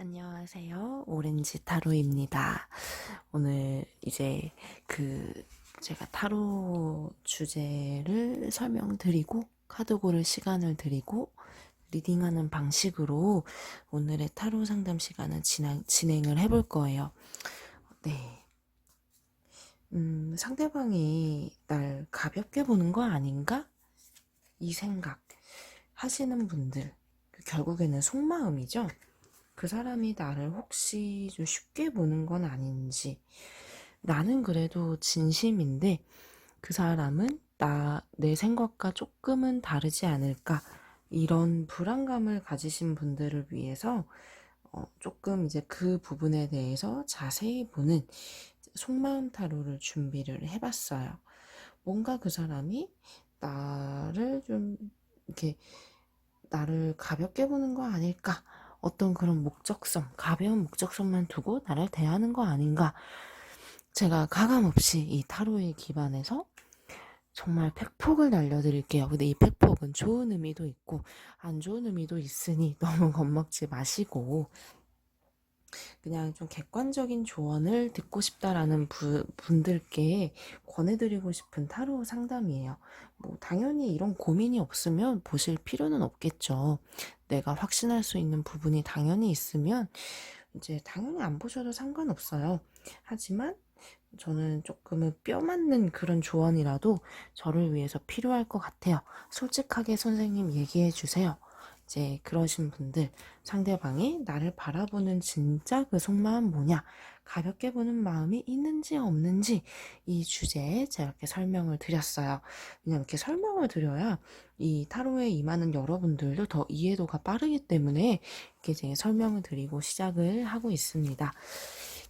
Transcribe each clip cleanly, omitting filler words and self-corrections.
안녕하세요. 오렌지 타로입니다. 오늘 이제 제가 타로 주제를 설명드리고 카드 고를 시간을 드리고 리딩하는 방식으로 오늘의 타로 상담 시간을 진행을 해볼 거예요. 네. 상대방이 날 가볍게 보는 거 아닌가? 이 생각 하시는 분들, 결국에는 속마음이죠. 그 사람이 나를 혹시 좀 쉽게 보는 건 아닌지, 나는 그래도 진심인데 그 사람은 내 생각과 조금은 다르지 않을까, 이런 불안감을 가지신 분들을 위해서 조금 이제 그 부분에 대해서 자세히 보는 속마음 타로를 준비를 해봤어요. 뭔가 그 사람이 나를 좀 이렇게 나를 가볍게 보는 거 아닐까? 어떤 그런 목적성, 가벼운 목적성만 두고 나를 대하는 거 아닌가? 제가 가감없이 이 타로에 기반해서 정말 팩폭을 날려드릴게요. 근데 이 팩폭은 좋은 의미도 있고 안 좋은 의미도 있으니 너무 겁먹지 마시고 그냥 좀 객관적인 조언을 듣고 싶다라는 분들께 권해드리고 싶은 타로 상담이에요. 뭐 당연히 이런 고민이 없으면 보실 필요는 없겠죠. 내가 확신할 수 있는 부분이 당연히 있으면 이제 당연히 안 보셔도 상관없어요. 하지만 저는 조금은 뼈 맞는 그런 조언이라도 저를 위해서 필요할 것 같아요. 솔직하게 선생님 얘기해 주세요. 이제 그러신 분들, 상대방이 나를 바라보는 진짜 그 속마음 뭐냐, 가볍게 보는 마음이 있는지 없는지, 이 주제에 제가 이렇게 설명을 드렸어요. 그냥 이렇게 설명을 드려야 이 타로에 임하는 여러분들도 더 이해도가 빠르기 때문에 이렇게 제 설명을 드리고 시작을 하고 있습니다.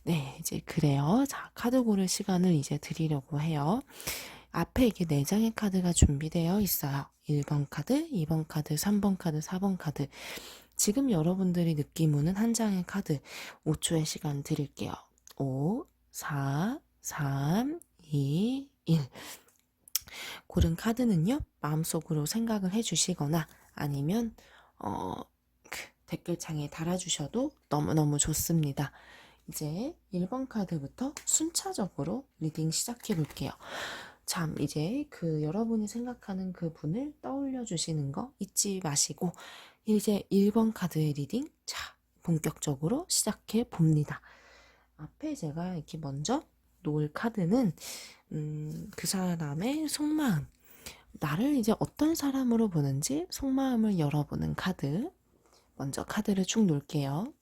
네, 이제 그래요. 자, 카드 고를 시간을 이제 드리려고 해요. 앞에 이게 4장의 카드가 준비되어 있어요. 1번 카드, 2번 카드, 3번 카드, 4번 카드. 지금 여러분들이 느낌 오는 한 장의 카드 5초의 시간 드릴게요. 5, 4, 3, 2, 1. 고른 카드는요, 마음속으로 생각을 해주시거나 아니면 댓글창에 달아주셔도 너무너무 좋습니다. 이제 1번 카드부터 순차적으로 리딩 시작해 볼게요. 참, 이제 여러분이 생각하는 그 분을 떠올려 주시는 거 잊지 마시고, 이제 1번 카드의 리딩, 자, 본격적으로 시작해 봅니다. 앞에 제가 이렇게 먼저 놓을 카드는, 그 사람의 속마음, 나를 이제 어떤 사람으로 보는지 속마음을 열어보는 카드. 먼저 카드를 쭉 놓을게요.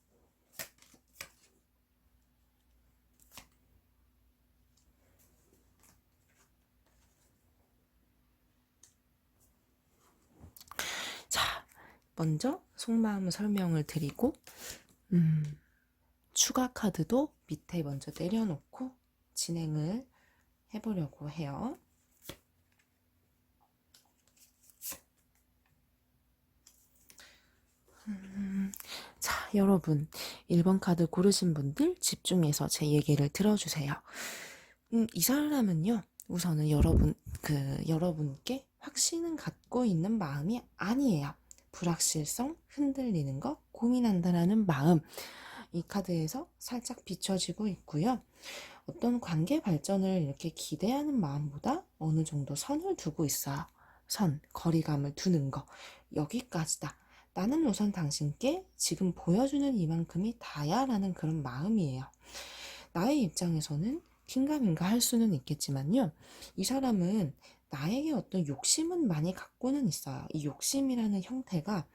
자, 먼저 속마음 설명을 드리고 추가 카드도 밑에 먼저 내려놓고 진행을 해보려고 해요. 자, 여러분 1번 카드 고르신 분들 집중해서 제 얘기를 들어주세요. 이 사람은요, 우선은 여러분께 확신은 갖고 있는 마음이 아니에요. 불확실성, 흔들리는 거, 고민한다라는 마음, 이 카드에서 살짝 비춰지고 있고요. 어떤 관계 발전을 이렇게 기대하는 마음보다 어느 정도 선을 두고 있어요. 거리감을 두는 거. 여기까지다. 나는 우선 당신께 지금 보여주는 이만큼이 다야 라는 그런 마음이에요. 나의 입장에서는 긴가민가 할 수는 있겠지만요. 이 사람은 나에게 어떤 욕심은 많이 갖고는 있어요. 이 욕심이라는 형태가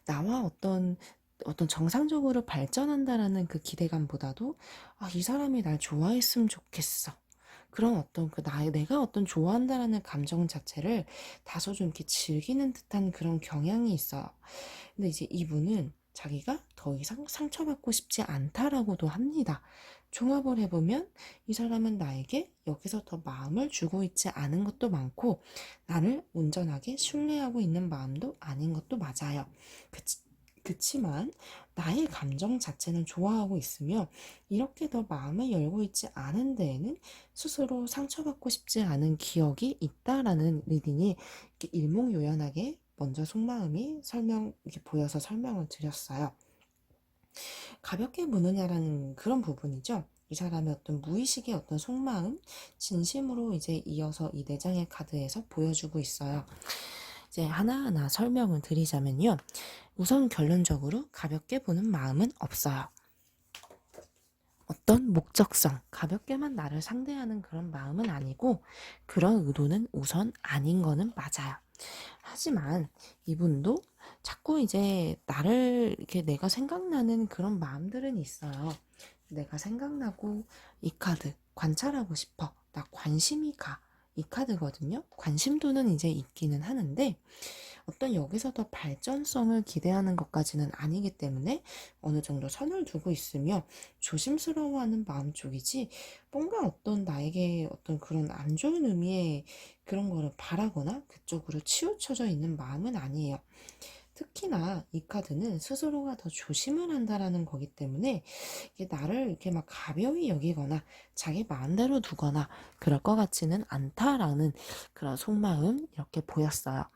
나와 어떤 정상적으로 발전한다라는 그 기대감보다도 이 사람이 날 좋아했으면 좋겠어. 그런 내가 어떤 좋아한다라는 감정 자체를 다소 좀 이렇게 즐기는 듯한 그런 경향이 있어요. 근데 이제 이분은 자기가 더 이상 상처받고 싶지 않다라고도 합니다. 종합을 해보면 이 사람은 나에게 여기서 더 마음을 주고 있지 않은 것도 많고 나를 온전하게 신뢰하고 있는 마음도 아닌 것도 맞아요. 그치만 나의 감정 자체는 좋아하고 있으며 이렇게 더 마음을 열고 있지 않은 데에는 스스로 상처받고 싶지 않은 기억이 있다라는 리딩이 이렇게 일목요연하게 먼저 속마음이 이렇게 보여서 설명을 드렸어요. 가볍게 보느냐라는 그런 부분이죠. 이 사람의 어떤 무의식의 어떤 속마음, 진심으로 이제 이어서 이 4장의 카드에서 보여주고 있어요. 이제 하나하나 설명을 드리자면요. 우선 결론적으로 가볍게 보는 마음은 없어요. 어떤 목적성, 가볍게만 나를 상대하는 그런 마음은 아니고 그런 의도는 우선 아닌 거는 맞아요. 하지만 이분도 자꾸 이제 나를 이렇게 내가 생각나는 그런 마음들은 있어요. 내가 생각나고 이 카드 관찰하고 싶어. 나 관심이 가. 이 카드거든요. 관심도는 이제 있기는 하는데 어떤 여기서 더 발전성을 기대하는 것까지는 아니기 때문에 어느 정도 선을 두고 있으며 조심스러워하는 마음 쪽이지 뭔가 어떤 나에게 어떤 그런 안 좋은 의미의 그런 거를 바라거나 그쪽으로 치우쳐져 있는 마음은 아니에요. 특히나 이 카드는 스스로가 더 조심을 한다라는 거기 때문에 이게 나를 이렇게 막 가벼이 여기거나 자기 마음대로 두거나 그럴 것 같지는 않다라는 그런 속마음 이렇게 보였어요.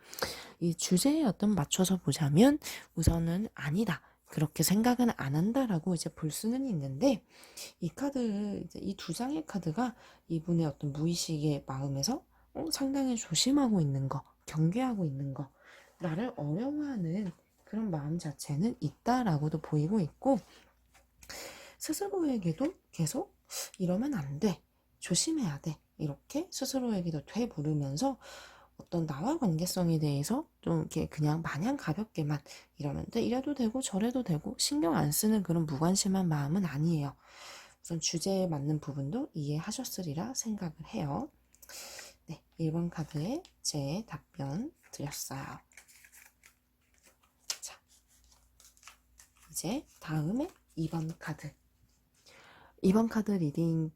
이 주제에 어떤 맞춰서 보자면 우선은 아니다. 그렇게 생각은 안 한다라고 이제 볼 수는 있는데 이 카드 이제 이 2장의 카드가 이분의 어떤 무의식의 마음에서 상당히 조심하고 있는 거, 경계하고 있는 거, 나를 어려워하는 그런 마음 자체는 있다라고도 보이고 있고 스스로에게도 계속 이러면 안 돼, 조심해야 돼 이렇게 스스로에게도 되물으면서 어떤 나와 관계성에 대해서 좀 이렇게 그냥 마냥 가볍게만 이러면 돼, 이래도 되고 저래도 되고 신경 안 쓰는 그런 무관심한 마음은 아니에요. 우선 주제에 맞는 부분도 이해하셨으리라 생각을 해요. 네, 1번 카드에 제 답변 드렸어요. 자, 이제 다음에 2번 카드. 2번 카드 리딩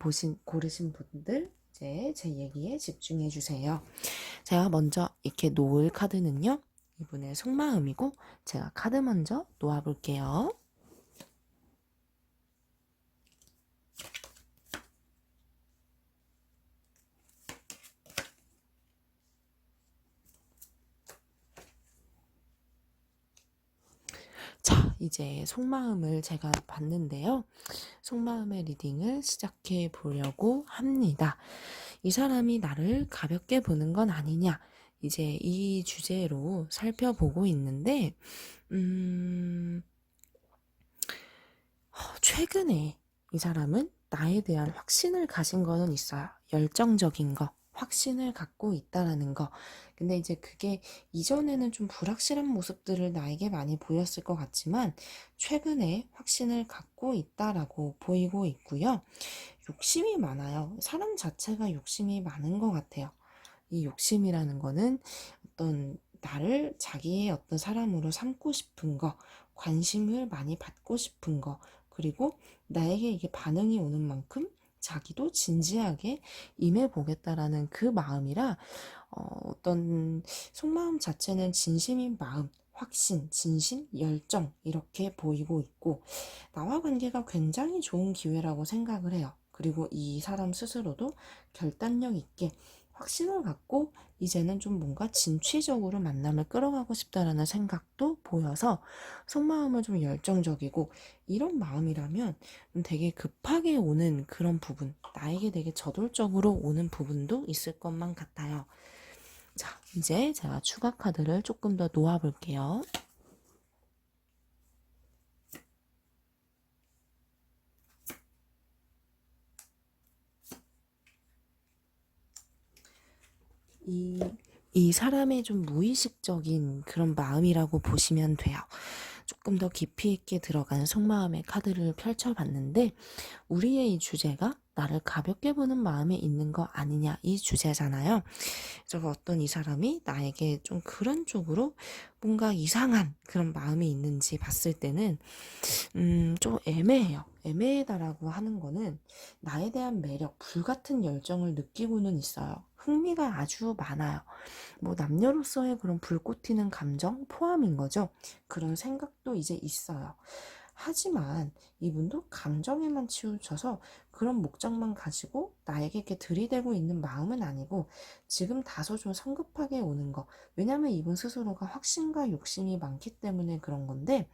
고르신 분들 이제 제 얘기에 집중해 주세요. 제가 먼저 이렇게 놓을 카드는요. 이분의 속마음이고 제가 카드 먼저 놓아볼게요. 자, 이제 속마음을 제가 봤는데요. 속마음의 리딩을 시작해 보려고 합니다. 이 사람이 나를 가볍게 보는 건 아니냐. 이제 이 주제로 살펴보고 있는데, 최근에 이 사람은 나에 대한 확신을 가진 거는 있어요. 열정적인 거, 확신을 갖고 있다라는 거. 근데 이제 그게 이전에는 좀 불확실한 모습들을 나에게 많이 보였을 것 같지만 최근에 확신을 갖고 있다라고 보이고 있고요. 욕심이 많아요. 사람 자체가 욕심이 많은 것 같아요. 이 욕심이라는 거는 어떤 나를 자기의 어떤 사람으로 삼고 싶은 거, 관심을 많이 받고 싶은 거, 그리고 나에게 이게 반응이 오는 만큼 자기도 진지하게 임해보겠다라는 그 마음이라 어떤 속마음 자체는 진심인 마음, 확신, 진심, 열정 이렇게 보이고 있고 나와 관계가 굉장히 좋은 기회라고 생각을 해요. 그리고 이 사람 스스로도 결단력 있게 확신을 갖고 이제는 좀 뭔가 진취적으로 만남을 끌어가고 싶다라는 생각도 보여서 속마음은 좀 열정적이고 이런 마음이라면 되게 급하게 오는 그런 부분, 나에게 되게 저돌적으로 오는 부분도 있을 것만 같아요. 자, 이제 제가 추가 카드를 조금 더 놓아볼게요. 이 사람의 좀 무의식적인 그런 마음이라고 보시면 돼요. 조금 더 깊이 있게 들어간 속마음의 카드를 펼쳐봤는데 우리의 이 주제가 나를 가볍게 보는 마음에 있는 거 아니냐 이 주제잖아요. 그래서 어떤 이 사람이 나에게 좀 그런 쪽으로 뭔가 이상한 그런 마음이 있는지 봤을 때는 좀 애매해요. 애매하다라고 하는 거는 나에 대한 매력, 불같은 열정을 느끼고는 있어요. 흥미가 아주 많아요. 뭐 남녀로서의 그런 불꽃 튀는 감정 포함인 거죠. 그런 생각도 이제 있어요. 하지만 이분도 감정에만 치우쳐서 그런 목적만 가지고 나에게 이렇게 들이대고 있는 마음은 아니고 지금 다소 좀 성급하게 오는 거. 왜냐면 이분 스스로가 확신과 욕심이 많기 때문에 그런 건데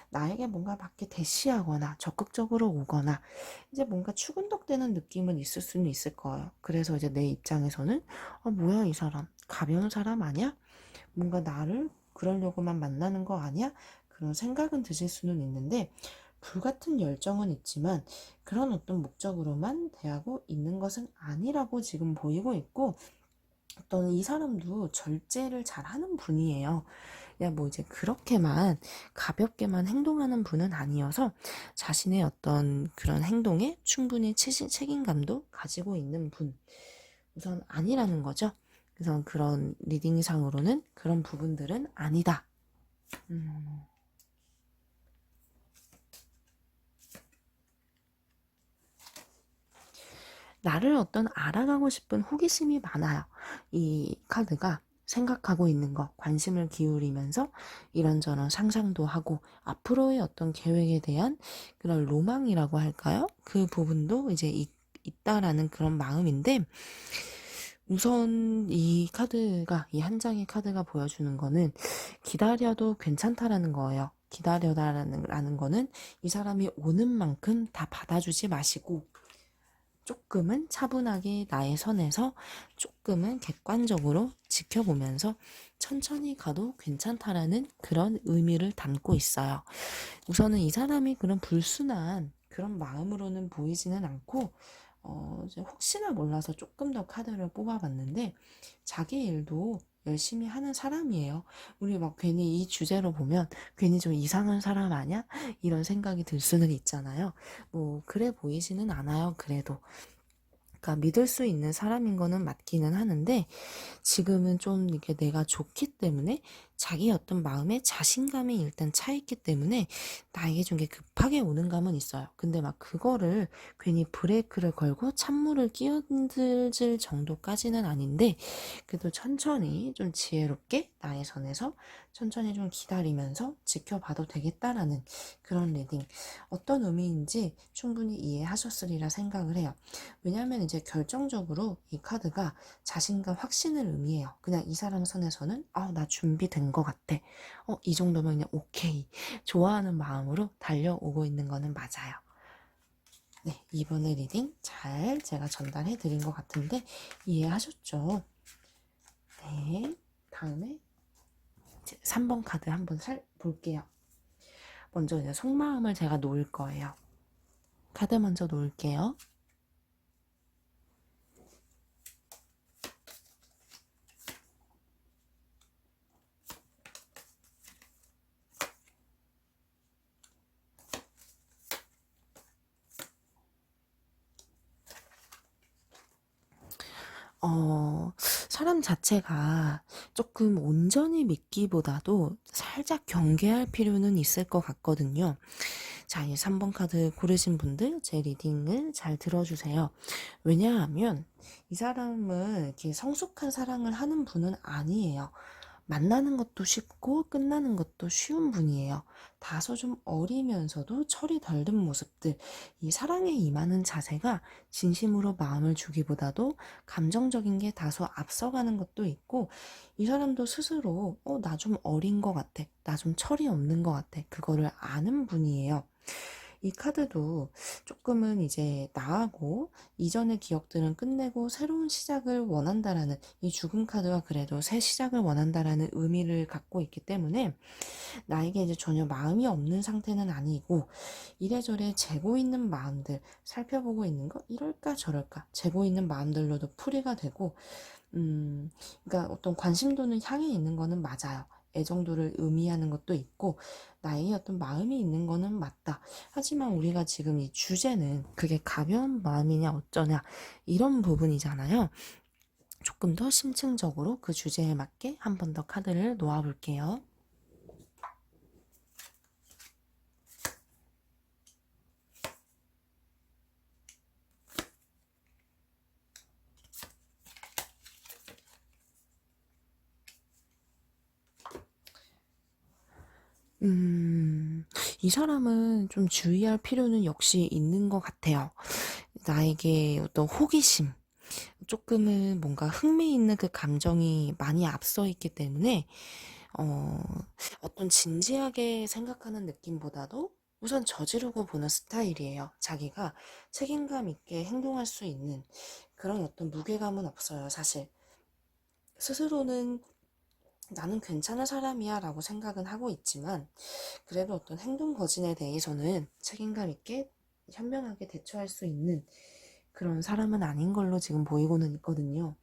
나에게 뭔가 밖에 대시하거나 적극적으로 오거나 이제 뭔가 추근덕대는 느낌은 있을 수는 있을 거예요. 그래서 이제 내 입장에서는 뭐야 이 사람 가벼운 사람 아니야? 뭔가 나를 그러려고만 만나는 거 아니야? 그런 생각은 드실 수는 있는데 불같은 열정은 있지만 그런 어떤 목적으로만 대하고 있는 것은 아니라고 지금 보이고 있고 어떤 이 사람도 절제를 잘하는 분이에요. 그냥 뭐 이제 그렇게만 가볍게만 행동하는 분은 아니어서 자신의 어떤 그런 행동에 충분히 책임감도 가지고 있는 분 우선 아니라는 거죠. 그래서 그런 리딩상으로는 그런 부분들은 아니다. 나를 어떤 알아가고 싶은 호기심이 많아요. 이 카드가 생각하고 있는 것, 관심을 기울이면서 이런저런 상상도 하고 앞으로의 어떤 계획에 대한 그런 로망이라고 할까요? 그 부분도 이제 있다라는 그런 마음인데 우선 이 카드가 이 한 장의 카드가 보여주는 거는 기다려도 괜찮다라는 거예요. 기다려다라는 거는 이 사람이 오는 만큼 다 받아주지 마시고 조금은 차분하게 나의 선에서 조금은 객관적으로 지켜보면서 천천히 가도 괜찮다라는 그런 의미를 담고 있어요. 우선은 이 사람이 그런 불순한 그런 마음으로는 보이지는 않고 이제 혹시나 몰라서 조금 더 카드를 뽑아봤는데 자기 일도 열심히 하는 사람이에요. 우리 막 괜히 이 주제로 보면 괜히 좀 이상한 사람 아니야? 이런 생각이 들 수는 있잖아요. 뭐 그래 보이지는 않아요. 그래도. 그러니까 믿을 수 있는 사람인 거는 맞기는 하는데 지금은 좀 이렇게 내가 좋기 때문에 자기 어떤 마음에 자신감이 일단 차 있기 때문에 나에게 좀 이게 급하게 오는 감은 있어요. 근데 막 그거를 괜히 브레이크를 걸고 찬물을 끼얹을 정도까지는 아닌데 그래도 천천히 좀 지혜롭게 나의 선에서 천천히 좀 기다리면서 지켜봐도 되겠다라는 그런 리딩. 어떤 의미인지 충분히 이해하셨으리라 생각을 해요. 왜냐하면 이제 결정적으로 이 카드가 자신감 확신을 의미해요. 그냥 이 사람 선에서는 나 준비된 것 같아. 이 정도면 그냥 오케이. 좋아하는 마음으로 달려오고 있는 거는 맞아요. 네, 이번에 리딩 잘 제가 전달해 드린 것 같은데 이해하셨죠? 네, 다음에 3번 카드 한번 볼게요. 먼저 이제 속마음을 제가 놓을 거예요. 카드 먼저 놓을게요. 사람 자체가 조금 온전히 믿기보다도 살짝 경계할 필요는 있을 것 같거든요. 자, 이 3번 카드 고르신 분들 제 리딩을 잘 들어주세요. 왜냐하면 이 사람은 이렇게 성숙한 사랑을 하는 분은 아니에요. 만나는 것도 쉽고 끝나는 것도 쉬운 분이에요. 다소 좀 어리면서도 철이 덜 든 모습들, 이 사랑에 임하는 자세가 진심으로 마음을 주기보다도 감정적인 게 다소 앞서가는 것도 있고, 이 사람도 스스로, 나 좀 어린 것 같아. 나 좀 철이 없는 것 같아. 그거를 아는 분이에요. 이 카드도 조금은 이제 나하고 이전의 기억들은 끝내고 새로운 시작을 원한다라는 이 죽음 카드가 그래도 새 시작을 원한다라는 의미를 갖고 있기 때문에 나에게 이제 전혀 마음이 없는 상태는 아니고 이래저래 재고 있는 마음들 살펴보고 있는 거 이럴까 저럴까 재고 있는 마음들로도 풀이가 되고 그러니까 어떤 관심도는 향해 있는 거는 맞아요. 애정도를 의미하는 것도 있고 나의 어떤 마음이 있는 거는 맞다. 하지만 우리가 지금 이 주제는 그게 가벼운 마음이냐 어쩌냐 이런 부분이잖아요. 조금 더 심층적으로 그 주제에 맞게 한 번 더 카드를 놓아 볼게요. 이 이 사람은 좀 주의할 필요는 역시 있는 것 같아요. 나에게 어떤 호기심, 조금은 뭔가 흥미있는 그 감정이 많이 앞서 있기 때문에 어, 어떤 진지하게 생각하는 느낌보다도 우선 저지르고 보는 스타일이에요. 자기가 책임감 있게 행동할 수 있는 그런 어떤 무게감은 없어요, 사실. 스스로는 나는 괜찮은 사람이야 라고 생각은 하고 있지만 그래도 어떤 행동 거진에 대해서는 책임감 있게 현명하게 대처할 수 있는 그런 사람은 아닌 걸로 지금 보이고는 있거든요.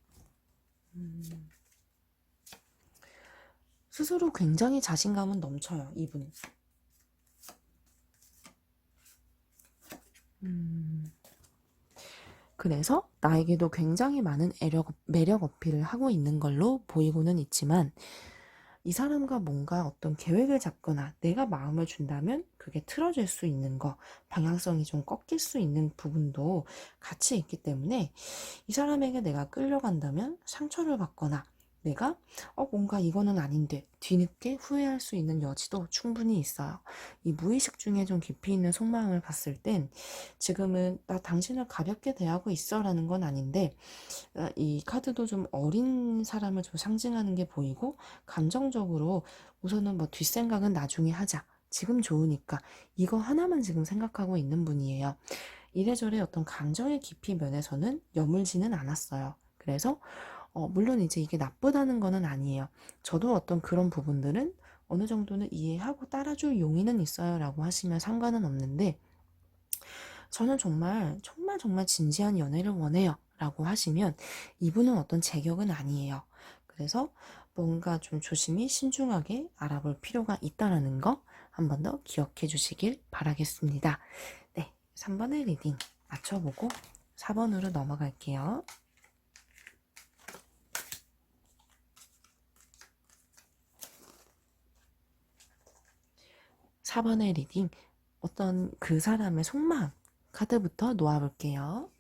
스스로 굉장히 자신감은 넘쳐요, 이분. 그래서 나에게도 굉장히 많은 매력 어필을 하고 있는 걸로 보이고는 있지만 이 사람과 뭔가 어떤 계획을 잡거나 내가 마음을 준다면 그게 틀어질 수 있는 거, 방향성이 좀 꺾일 수 있는 부분도 같이 있기 때문에 이 사람에게 내가 끌려간다면 상처를 받거나 내가 뭔가 이거는 아닌데 뒤늦게 후회할 수 있는 여지도 충분히 있어요. 이 무의식 중에 좀 깊이 있는 속마음을 봤을 땐 지금은 나 당신을 가볍게 대하고 있어 라는 건 아닌데 이 카드도 좀 어린 사람을 좀 상징하는 게 보이고 감정적으로 우선은 뭐 뒷생각은 나중에 하자. 지금 좋으니까 이거 하나만 지금 생각하고 있는 분이에요. 이래저래 어떤 감정의 깊이 면에서는 여물지는 않았어요. 그래서 물론 이제 이게 나쁘다는 거는 아니에요. 저도 어떤 그런 부분들은 어느 정도는 이해하고 따라줄 용의는 있어요 라고 하시면 상관은 없는데 저는 정말 정말 정말 진지한 연애를 원해요 라고 하시면 이분은 어떤 제격은 아니에요. 그래서 뭔가 좀 조심히 신중하게 알아볼 필요가 있다라는 거 한 번 더 기억해 주시길 바라겠습니다. 네, 3번의 리딩 맞춰보고 4번으로 넘어갈게요. 4번의 리딩 어떤 그 사람의 속마음 카드부터 놓아볼게요.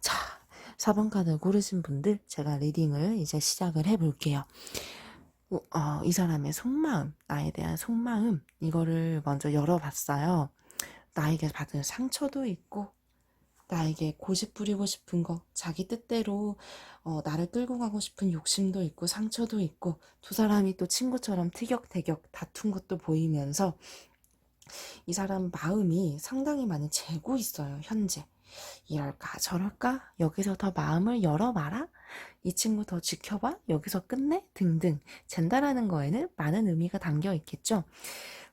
자, 4번 카드 고르신 분들 제가 리딩을 이제 시작을 해볼게요. 이 사람의 속마음, 나에 대한 속마음 이거를 먼저 열어봤어요. 나에게 받은 상처도 있고 나에게 고집 부리고 싶은 거, 자기 뜻대로 나를 끌고 가고 싶은 욕심도 있고 상처도 있고 두 사람이 또 친구처럼 티격태격 다툰 것도 보이면서 이 사람 마음이 상당히 많이 재고 있어요, 현재. 이럴까 저럴까 여기서 더 마음을 열어봐라 이 친구 더 지켜봐 여기서 끝내 등등 젠다라는 거에는 많은 의미가 담겨 있겠죠.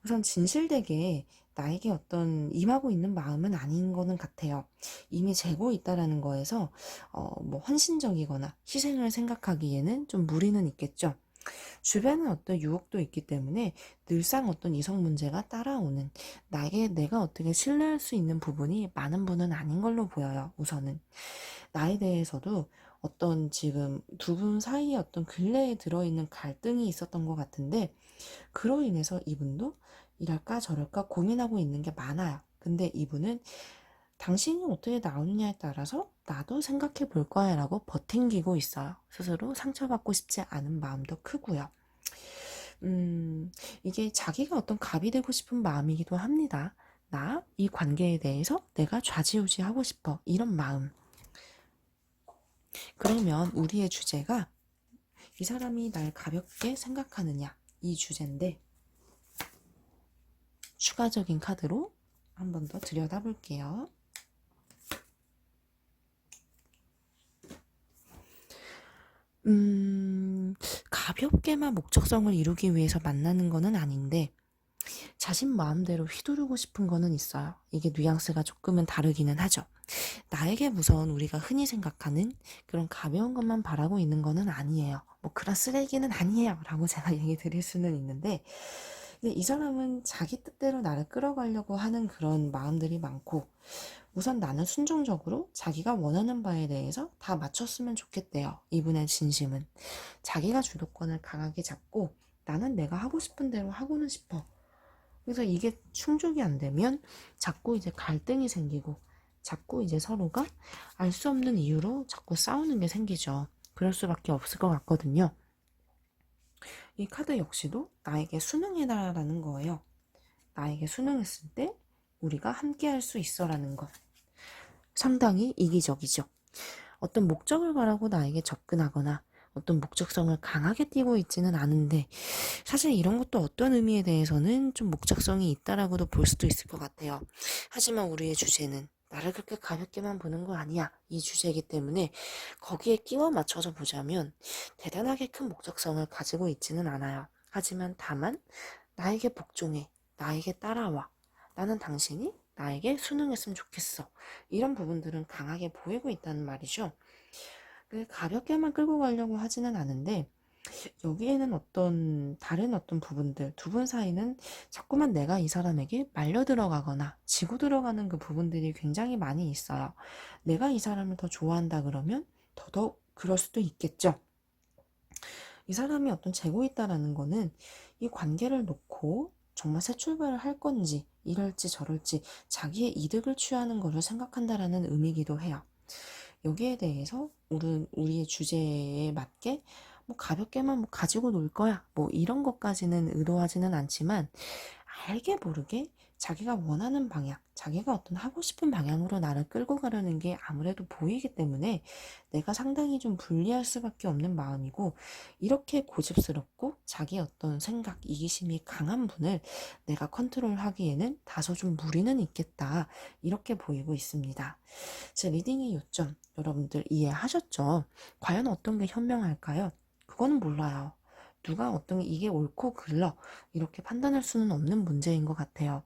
우선 진실되게 나에게 어떤 임하고 있는 마음은 아닌 거는 같아요. 이미 재고 있다라는 거에서 뭐 헌신적이거나 희생을 생각하기에는 좀 무리는 있겠죠. 주변에 어떤 유혹도 있기 때문에 늘상 어떤 이성 문제가 따라오는 나에게 내가 어떻게 신뢰할 수 있는 부분이 많은 분은 아닌 걸로 보여요. 우선은 나에 대해서도 어떤 지금 두 분 사이에 어떤 근래에 들어있는 갈등이 있었던 것 같은데 그로 인해서 이분도 이럴까 저럴까 고민하고 있는 게 많아요. 근데 이분은 당신이 어떻게 나오느냐에 따라서 나도 생각해 볼 거야 라고 버팅기고 있어요. 스스로 상처받고 싶지 않은 마음도 크고요. 이게 자기가 어떤 갑이 되고 싶은 마음이기도 합니다. 이 관계에 대해서 내가 좌지우지하고 싶어. 이런 마음. 그러면 우리의 주제가 이 사람이 날 가볍게 생각하느냐. 이 주제인데 추가적인 카드로 한 번 더 들여다볼게요. 가볍게만 목적성을 이루기 위해서 만나는 거는 아닌데 자신 마음대로 휘두르고 싶은 거는 있어요. 이게 뉘앙스가 조금은 다르기는 하죠. 나에게 우선 우리가 흔히 생각하는 그런 가벼운 것만 바라고 있는 거는 아니에요. 뭐 그런 쓰레기는 아니에요 라고 제가 얘기 드릴 수는 있는데 근데 이 사람은 자기 뜻대로 나를 끌어가려고 하는 그런 마음들이 많고 우선 나는 순종적으로 자기가 원하는 바에 대해서 다 맞췄으면 좋겠대요. 이분의 진심은. 자기가 주도권을 강하게 잡고 나는 내가 하고 싶은 대로 하고는 싶어. 그래서 이게 충족이 안 되면 자꾸 이제 갈등이 생기고 자꾸 이제 서로가 알 수 없는 이유로 자꾸 싸우는 게 생기죠. 그럴 수밖에 없을 것 같거든요. 이 카드 역시도 나에게 순응해라라는 거예요. 나에게 순응했을 때 우리가 함께 할 수 있어라는 것. 상당히 이기적이죠. 어떤 목적을 바라고 나에게 접근하거나 어떤 목적성을 강하게 띠고 있지는 않은데 사실 이런 것도 어떤 의미에 대해서는 좀 목적성이 있다라고도 볼 수도 있을 것 같아요. 하지만 우리의 주제는 나를 그렇게 가볍게만 보는 거 아니야. 이 주제이기 때문에 거기에 끼워 맞춰서 보자면 대단하게 큰 목적성을 가지고 있지는 않아요. 하지만 다만 나에게 복종해. 나에게 따라와. 나는 당신이 나에게 순응했으면 좋겠어. 이런 부분들은 강하게 보이고 있다는 말이죠. 가볍게만 끌고 가려고 하지는 않은데 여기에는 다른 어떤 부분들, 두 분 사이는 자꾸만 내가 이 사람에게 말려 들어가거나 지고 들어가는 그 부분들이 굉장히 많이 있어요. 내가 이 사람을 더 좋아한다 그러면 더더욱 그럴 수도 있겠죠. 이 사람이 어떤 재고 있다라는 거는 이 관계를 놓고 정말 새 출발을 할 건지 이럴지 저럴지 자기의 이득을 취하는 것을 생각한다라는 의미이기도 해요. 여기에 대해서 우리의 주제에 맞게 뭐 가볍게만 뭐 가지고 놀 거야 뭐 이런 것까지는 의도하지는 않지만 알게 모르게 자기가 원하는 방향, 자기가 어떤 하고 싶은 방향으로 나를 끌고 가려는 게 아무래도 보이기 때문에 내가 상당히 좀 불리할 수밖에 없는 마음이고 이렇게 고집스럽고 자기 어떤 생각, 이기심이 강한 분을 내가 컨트롤하기에는 다소 좀 무리는 있겠다 이렇게 보이고 있습니다. 제 리딩의 요점 여러분들 이해하셨죠? 과연 어떤 게 현명할까요? 그거는 몰라요. 누가 어떤 게 이게 옳고 그러 이렇게 판단할 수는 없는 문제인 것 같아요.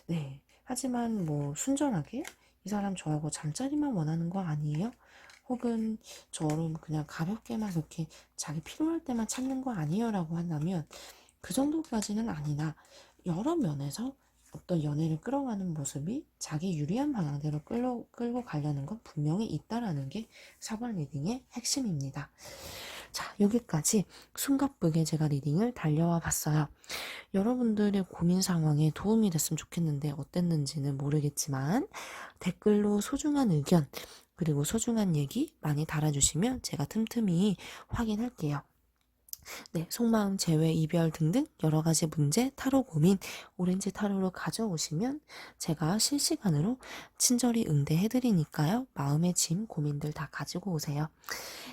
네. 하지만 뭐 순전하게 이 사람 저하고 잠자리만 원하는 거 아니에요? 혹은 저를 그냥 가볍게만 그렇게 자기 필요할 때만 찾는 거 아니에요? 라고 한다면 그 정도까지는 아니나 여러 면에서 어떤 연애를 끌어가는 모습이 자기 유리한 방향대로 끌고 가려는 건 분명히 있다라는 게 4번 리딩의 핵심입니다. 자, 여기까지 숨가쁘게 제가 리딩을 달려와 봤어요. 여러분들의 고민 상황에 도움이 됐으면 좋겠는데 어땠는지는 모르겠지만 댓글로 소중한 의견 그리고 소중한 얘기 많이 달아주시면 제가 틈틈이 확인할게요. 네, 속마음, 재회, 이별 등등 여러 가지 문제, 타로 고민, 오렌지 타로로 가져오시면 제가 실시간으로 친절히 응대해드리니까요. 마음의 짐, 고민들 다 가지고 오세요.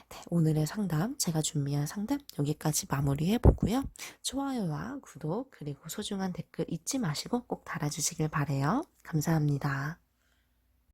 네, 오늘의 상담, 제가 준비한 상담 여기까지 마무리해보고요. 좋아요와 구독 그리고 소중한 댓글 잊지 마시고 꼭 달아주시길 바래요. 감사합니다.